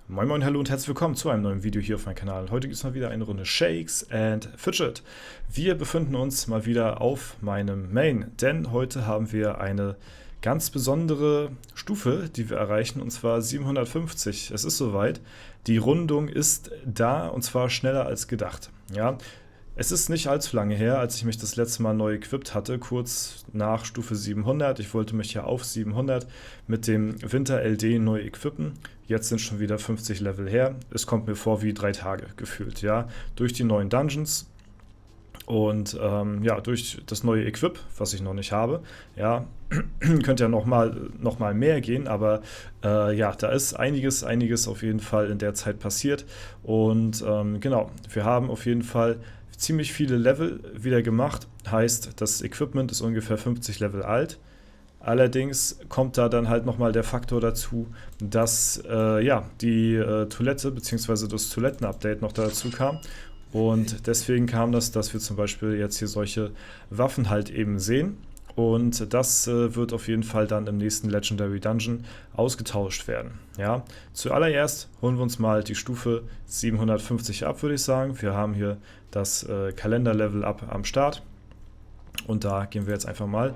Moin Moin, hallo und herzlich willkommen zu einem neuen Video hier auf meinem Kanal. Heute gibt es mal wieder eine Runde Shakes and Fidget. Wir befinden uns mal wieder auf meinem Main, denn heute haben wir eine ganz besondere Stufe, die wir erreichen, und zwar 750. Es ist soweit. Die Rundung ist da und zwar schneller als gedacht. Ja, es ist nicht allzu lange her, als ich mich das letzte Mal neu equipped hatte, kurz nach Stufe 700. Ich wollte mich ja auf 700 mit dem Winter LD neu equippen. Jetzt sind schon wieder 50 Level her. Es kommt mir vor wie 3 Tage gefühlt, ja. Durch die neuen Dungeons und ja, durch das neue Equip, was ich noch nicht habe, ja, könnte ja noch mal mehr gehen, aber ja, da ist einiges auf jeden Fall in der Zeit passiert. Und genau, wir haben auf jeden Fall ziemlich viele Level wieder gemacht, heißt, das Equipment ist ungefähr 50 Level alt. Allerdings kommt da dann halt nochmal der Faktor dazu, dass ja, die Toilette bzw. das Toiletten-Update noch dazu kam. Und deswegen kam das, dass wir zum Beispiel jetzt hier solche Waffen halt eben sehen. Und das wird auf jeden Fall dann im nächsten Legendary Dungeon ausgetauscht werden. Ja? Zuallererst holen wir uns mal die Stufe 750 ab, würde ich sagen. Wir haben hier das Kalender-Level up am Start. Und da gehen wir jetzt einfach mal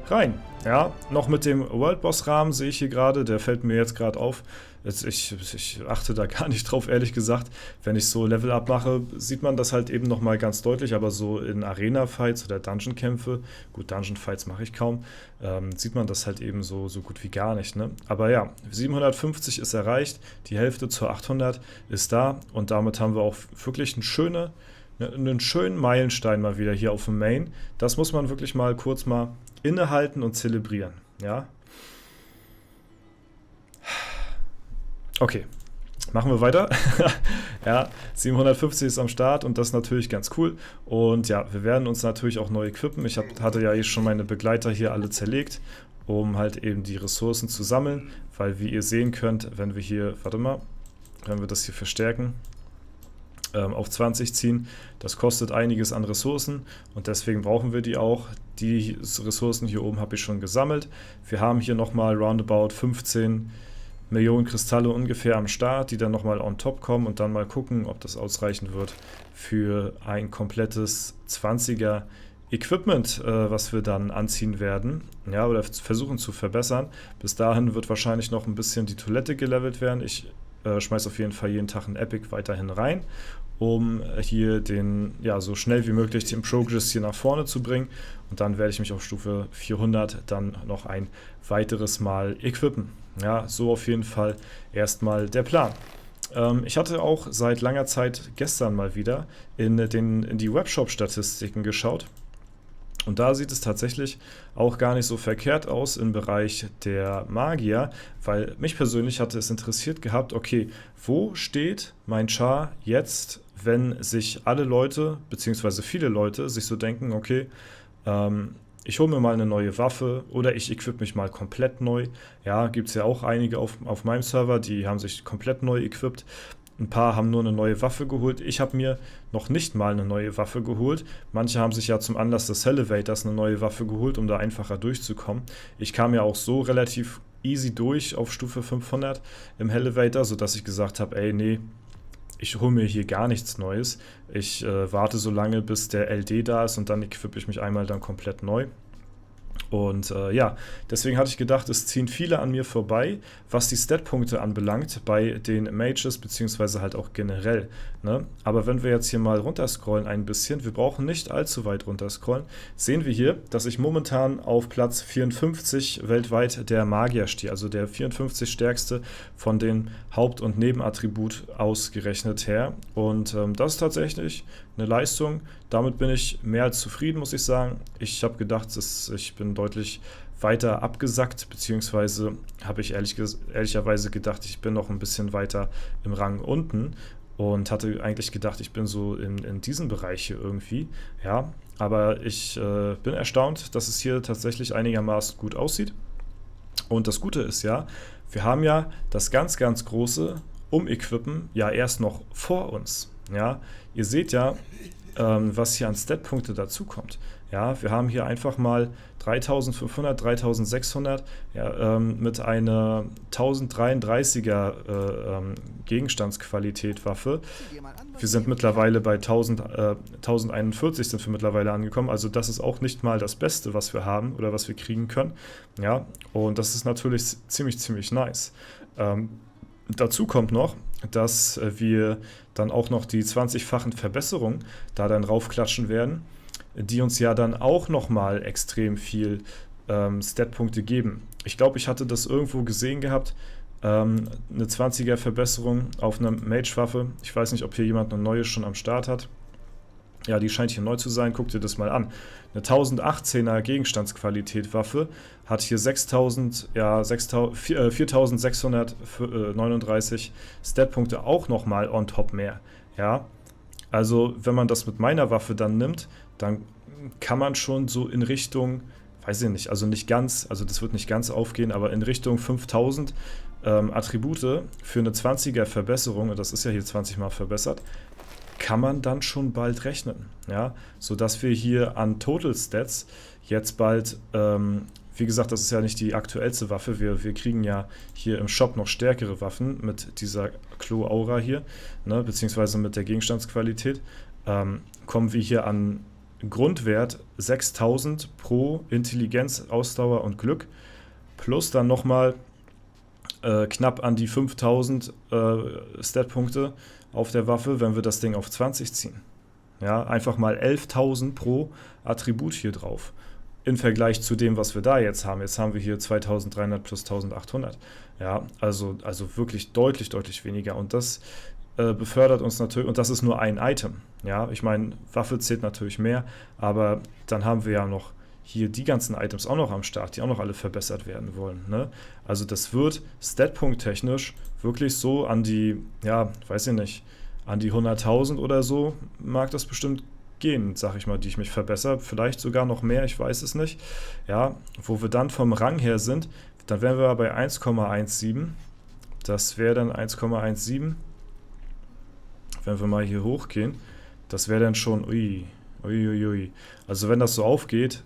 rein. Ja, noch mit dem World Boss Rahmen sehe ich hier gerade, der fällt mir jetzt gerade auf. Ich achte da gar nicht drauf, ehrlich gesagt. Wenn ich so Level Up mache, sieht man das halt eben nochmal ganz deutlich, aber so in Arena-Fights oder Dungeon-Kämpfe, gut, Dungeon-Fights mache ich kaum, sieht man das halt eben so gut wie gar nicht, ne? Aber ja, 750 ist erreicht, die Hälfte zur 800 ist da und damit haben wir auch wirklich einen schönen Meilenstein mal wieder hier auf dem Main. Das muss man wirklich mal kurz mal innehalten und zelebrieren, ja. Okay, machen wir weiter. Ja, 750 ist am Start und das ist natürlich ganz cool. Und ja, wir werden uns natürlich auch neu equippen. Ich hatte ja eh schon meine Begleiter hier alle zerlegt, um halt eben die Ressourcen zu sammeln. Weil wie ihr sehen könnt, wenn wir hier, warte mal, wenn wir das hier verstärken, auf 20 ziehen, das kostet einiges an Ressourcen und deswegen brauchen wir die auch. Die Ressourcen hier oben habe ich schon gesammelt. Wir haben hier nochmal roundabout 15 Millionen Kristalle ungefähr am Start, die dann nochmal on top kommen und dann mal gucken, ob das ausreichen wird für ein komplettes 20er Equipment, was wir dann anziehen werden, ja, oder versuchen zu verbessern. Bis dahin wird wahrscheinlich noch ein bisschen die Toilette gelevelt werden. Ich schmeiße auf jeden Fall jeden Tag ein Epic weiterhin rein, um hier den, ja, so schnell wie möglich den Progress hier nach vorne zu bringen. Und dann werde ich mich auf Stufe 400 dann noch ein weiteres Mal equippen. Ja, so auf jeden Fall erstmal der Plan. Ich hatte auch seit langer Zeit gestern mal wieder in die Webshop-Statistiken geschaut. Und da sieht es tatsächlich auch gar nicht so verkehrt aus im Bereich der Magier, weil mich persönlich hatte es interessiert gehabt, okay, wo steht mein Char jetzt, wenn sich alle Leute, beziehungsweise viele Leute, sich so denken, okay, ich hole mir mal eine neue Waffe oder ich equip mich mal komplett neu. Ja, gibt es ja auch einige auf meinem Server, die haben sich komplett neu equipped. Ein paar haben nur eine neue Waffe geholt. Ich habe mir noch nicht mal eine neue Waffe geholt. Manche haben sich ja zum Anlass des Elevators eine neue Waffe geholt, um da einfacher durchzukommen. Ich kam ja auch so relativ easy durch auf Stufe 500 im Elevator, sodass ich gesagt habe, ey, nee, ich hole mir hier gar nichts Neues. Ich warte so lange, bis der LD da ist und dann equippe ich mich einmal dann komplett neu. Und ja, deswegen hatte ich gedacht, es ziehen viele an mir vorbei, was die Stat-Punkte anbelangt bei den Mages, beziehungsweise halt auch generell. Ne? Aber wenn wir jetzt hier mal runterscrollen ein bisschen, wir brauchen nicht allzu weit runterscrollen, sehen wir hier, dass ich momentan auf Platz 54 weltweit der Magier stehe, also der 54 stärkste von den Haupt- und Nebenattribut ausgerechnet her. Und das ist tatsächlich eine Leistung, damit bin ich mehr als zufrieden, muss ich sagen. Ich habe gedacht, ich bin deutlich weiter abgesackt, beziehungsweise habe ich ehrlicherweise gedacht, ich bin noch ein bisschen weiter im Rang unten und hatte eigentlich gedacht, ich bin so in diesem Bereich hier irgendwie, ja, aber ich bin erstaunt, dass es hier tatsächlich einigermaßen gut aussieht. Und das Gute ist ja, wir haben ja das ganz große Umequippen ja erst noch vor uns. Ja, ihr seht ja, was hier an Stat-Punkte dazukommt. Ja, wir haben hier einfach mal 3500, 3600, ja, mit einer 1033er Gegenstandsqualität Waffe. Wir sind mittlerweile bei 1041 sind wir mittlerweile angekommen. Also das ist auch nicht mal das Beste, was wir haben oder was wir kriegen können. Ja, und das ist natürlich ziemlich, ziemlich nice. Dazu kommt noch, dass wir dann auch noch die 20-fachen Verbesserungen da dann raufklatschen werden, die uns ja dann auch nochmal extrem viel Stat-Punkte geben. Ich glaube, ich hatte das irgendwo gesehen gehabt, eine 20er Verbesserung auf einer Mage-Waffe. Ich weiß nicht, ob hier jemand eine neue schon am Start hat. Ja, die scheint hier neu zu sein. Guck dir das mal an. Eine 1018er Gegenstandsqualität Waffe hat hier 4639 Stat-Punkte auch nochmal on top mehr. Ja, also wenn man das mit meiner Waffe dann nimmt, dann kann man schon so in Richtung, weiß ich nicht, also nicht ganz, also das wird nicht ganz aufgehen, aber in Richtung 5000 Attribute für eine 20er Verbesserung, und das ist ja hier 20 mal verbessert, kann man dann schon bald rechnen, ja, sodass wir hier an Total Stats jetzt bald, wie gesagt, das ist ja nicht die aktuellste Waffe, wir kriegen ja hier im Shop noch stärkere Waffen mit dieser Klo-Aura hier, ne, beziehungsweise mit der Gegenstandsqualität, kommen wir hier an Grundwert 6000 pro Intelligenz, Ausdauer und Glück, plus dann nochmal knapp an die 5000 Stat-Punkte auf der Waffe, wenn wir das Ding auf 20 ziehen. Ja, einfach mal 11.000 pro Attribut hier drauf. Im Vergleich zu dem, was wir da jetzt haben. Jetzt haben wir hier 2300 plus 1800. Ja, also wirklich deutlich, deutlich weniger. Und das befördert uns natürlich, und das ist nur ein Item. Ja, ich meine, Waffe zählt natürlich mehr, aber dann haben wir ja noch hier die ganzen Items auch noch am Start, die auch noch alle verbessert werden wollen. Ne? Also das wird Statpunkt-technisch wirklich so an die, ja, weiß ich nicht, an die 100.000 oder so mag das bestimmt gehen, sag ich mal, die ich mich verbessere. Vielleicht sogar noch mehr, ich weiß es nicht. Ja, wo wir dann vom Rang her sind, dann wären wir bei 1,17. Das wäre dann 1,17. Wenn wir mal hier hochgehen, das wäre dann schon, ui. Also wenn das so aufgeht,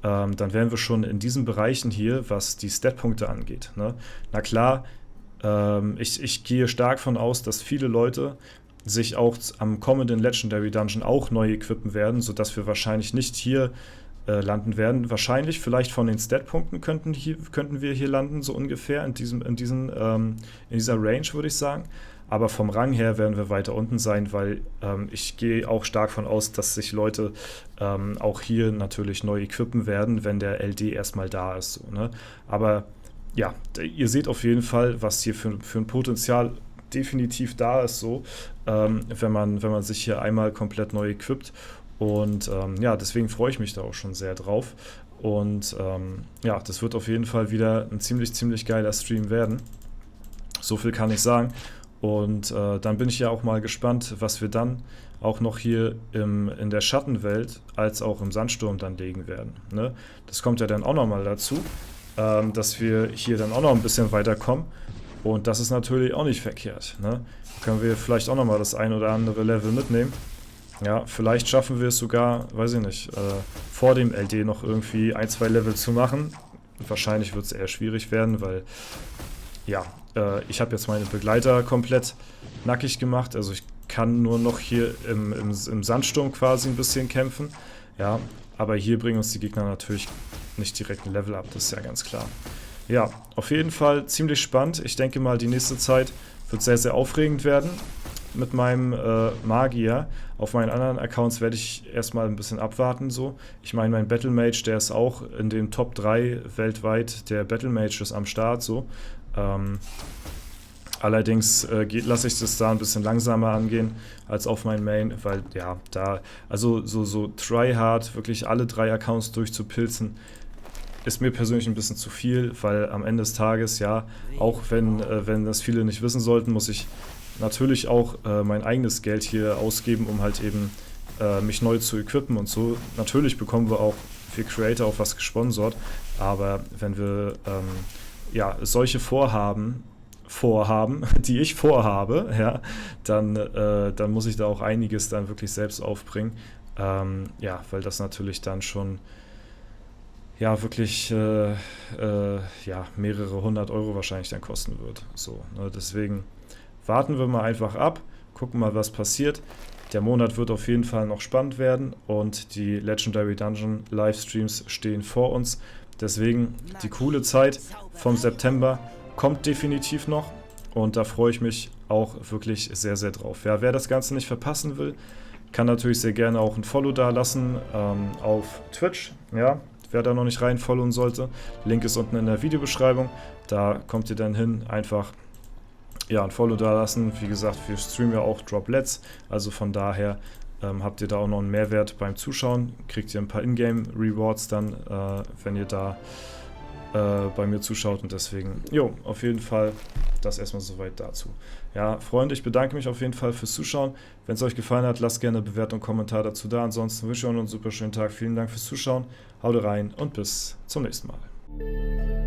dann wären wir schon in diesen Bereichen hier, was die Stat-Punkte angeht. Ne? Na klar, ich gehe stark von aus, dass viele Leute sich auch am kommenden Legendary Dungeon auch neu equippen werden, sodass wir wahrscheinlich nicht hier landen werden. Wahrscheinlich, vielleicht von den Stat-Punkten könnten wir hier landen, so ungefähr in dieser Range, würde ich sagen. Aber vom Rang her werden wir weiter unten sein, weil ich gehe auch stark von aus, dass sich Leute auch hier natürlich neu equippen werden, wenn der LD erstmal da ist. So, ne? Aber ja, ihr seht auf jeden Fall, was hier für ein Potenzial definitiv da ist, so, wenn man sich hier einmal komplett neu equippt. Und ja, deswegen freue ich mich da auch schon sehr drauf. Und ja, das wird auf jeden Fall wieder ein ziemlich, ziemlich geiler Stream werden. So viel kann ich sagen. Und dann bin ich ja auch mal gespannt, was wir dann auch noch hier in der Schattenwelt als auch im Sandsturm dann legen werden. Ne? Das kommt ja dann auch nochmal dazu, dass wir hier dann auch noch ein bisschen weiterkommen. Und das ist natürlich auch nicht verkehrt. Ne? Da können wir vielleicht auch nochmal das ein oder andere Level mitnehmen. Ja, vielleicht schaffen wir es sogar, weiß ich nicht, vor dem LD noch irgendwie 1-2 Level zu machen. Wahrscheinlich wird es eher schwierig werden, weil ja, ich habe jetzt meine Begleiter komplett nackig gemacht. Also ich kann nur noch hier im Sandsturm quasi ein bisschen kämpfen. Ja, aber hier bringen uns die Gegner natürlich nicht direkt ein Level ab, das ist ja ganz klar. Ja, auf jeden Fall ziemlich spannend. Ich denke mal, die nächste Zeit wird sehr, sehr aufregend werden mit meinem Magier. Auf meinen anderen Accounts werde ich erstmal ein bisschen abwarten. So. Ich meine, mein Battle Mage, der ist auch in den Top 3 weltweit der Battle Mages am Start. So. Allerdings lasse ich das da ein bisschen langsamer angehen als auf mein Main, weil ja, da, also so tryhard, wirklich alle 3 Accounts durchzupilzen, ist mir persönlich ein bisschen zu viel, weil am Ende des Tages, ja, auch wenn das viele nicht wissen sollten, muss ich natürlich auch mein eigenes Geld hier ausgeben, um halt eben mich neu zu equippen und so. Natürlich bekommen wir Creator auch was gesponsert, aber wenn wir ja, solche Vorhaben, die ich vorhabe, ja, dann muss ich da auch einiges dann wirklich selbst aufbringen. Ja, weil das natürlich dann schon ja wirklich ja, mehrere 100 € wahrscheinlich dann kosten wird. So, ne? Deswegen warten wir mal einfach ab, gucken mal, was passiert. Der Monat wird auf jeden Fall noch spannend werden und die Legendary Dungeon Livestreams stehen vor uns. Deswegen die coole Zeit vom September kommt definitiv noch und da freue ich mich auch wirklich sehr, sehr drauf. Ja, wer das Ganze nicht verpassen will, kann natürlich sehr gerne auch ein Follow da lassen auf Twitch. Ja, wer da noch nicht rein followen sollte, Link ist unten in der Videobeschreibung. Da kommt ihr dann hin, einfach ja, ein Follow da lassen. Wie gesagt, wir streamen ja auch Droplets, also von daher habt ihr da auch noch einen Mehrwert beim Zuschauen. Kriegt ihr ein paar Ingame-Rewards dann, wenn ihr da bei mir zuschaut und deswegen, jo, auf jeden Fall das erstmal soweit dazu. Ja, Freunde, ich bedanke mich auf jeden Fall fürs Zuschauen. Wenn es euch gefallen hat, lasst gerne eine Bewertung und Kommentar dazu da. Ansonsten wünsche ich euch noch einen super schönen Tag. Vielen Dank fürs Zuschauen. Haut rein und bis zum nächsten Mal.